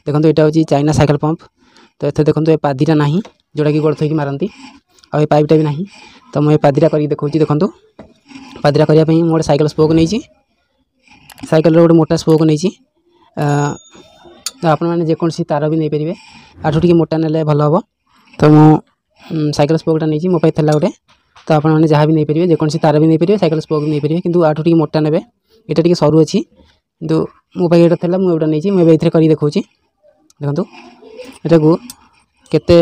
देखो यहाँ हूँ चाइना साइकेल पंप। तो ये देखो ये पादीटा ना जोटा कि गोड़ थोक मारती आ पाइपटा भी ना। तो मुझे पादीटा कर देखा देखो पादीटा करने गोटे साइकेल स्पोक नहीं साइकेल गोटे मोटा स्पोक नहीं आपण मैंने जेकोसी तार भी नहीं पारे आठू टी मोटा ने भल हम। तो मु साइकेल स्पोकटा नहीं मो पाई गोटे। तो आप जहाँ भी नहीं पारे जेकोसी तार भी नहीं पारे साइकेल स्पोक भी नहीं पारे कि आठू टी मोटा ने यहाँ टी सरू अच्छी कि मो पाई यहाँ था मुझे नहीं मुझे कर देखा देखो यहाँ को केते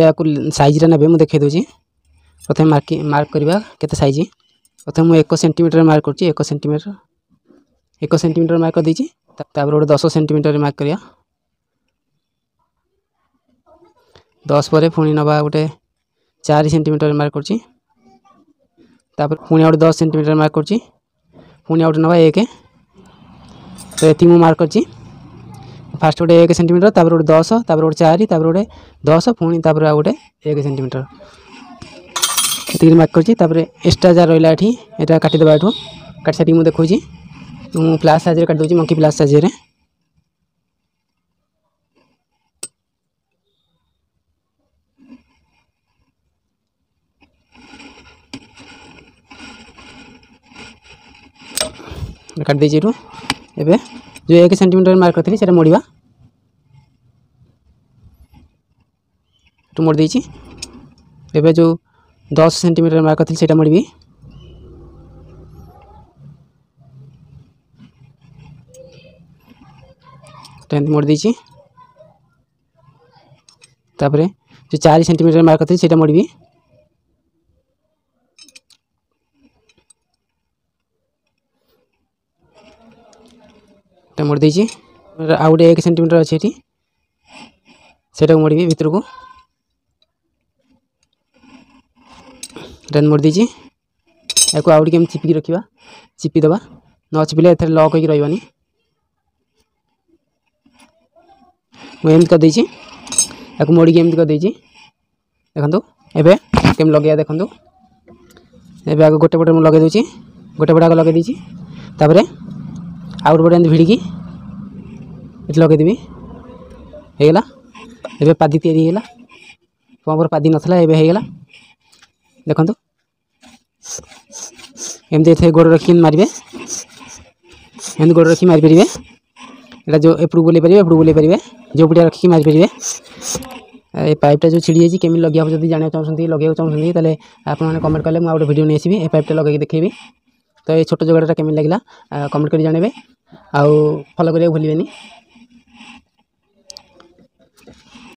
सैज्टा ने मुझे देखा दूसरी प्रथम मार्क करवा केते सैज प्रथम मुझे 1 सेंटीमीटर मार्क कर 1 सेंटीमीटर मार्क कर देती गोटे 10 सेंटीमीटर मार्क करिया 10 पर पुणी नवा गोटे 4 सेंटीमीटर मार्क कर पुणी गोटे 10 सेंटीमीटर मार्क कर पुणी गोटे नवा 1। तो ये मुझे मार्क कर फास्ट गोटे 1 सेंटीमीटर गोटे 10 गोटे 4 गोटे 10 पुणी गोटे 1 सेंटीमीटर ये मार्क कर एक्सट्रा जहाँ रहा ये काटिदेवा ये काट सारी मुझे देखा मुझे प्लास साइज काट दूसरी मंकी प्लास साइज काट देती एवं जो 1 सेंटीमीटर मार्क करी से मोड़वा मोड़ देती एवं जो 10 सेंटीमीटर मार्क करी से मोड़वी मोड़ देती जो 4 सेंटीमीटर मार्क करी से मोड़वी मोड़ देती आ गए 1 सेंटीमीटर अच्छे से मोड़वी भितर को मोड़ देती या आउट केम चिपिकी रखा चिपीदे न चिपिले एथर लक हो रही मुझे कर देती या मोड़ी एमती कर देती देखो एवं केम लगे देखो एवं आगे गोटे पटे मुझे लगे दूसरी गोटे पटे आगे लगे देती आउट पटे एमती भिड़की ये लगेदेवी होगला एवं पादी या पंपर पादी नाला एवं देखो एमती गोड़ रखी मारे एमती गोड़ रखी मारी पारे यहाँ जो एपड़ बुले पारे एपड़ बुले पारे जो पटिया रखिक मारी पारे ये पाइपटा जो छिड़ी जाइए केमी लगे जब जाना चाहते लगे चाहते आपने कमेंट कले मुझे वीडियो नहीं आसबि पाइपटा लगे देखेबी। तो ये छोट जगटा केमी लगे कमेंट कर जानवे आउ फॉलो करिया भूलिए।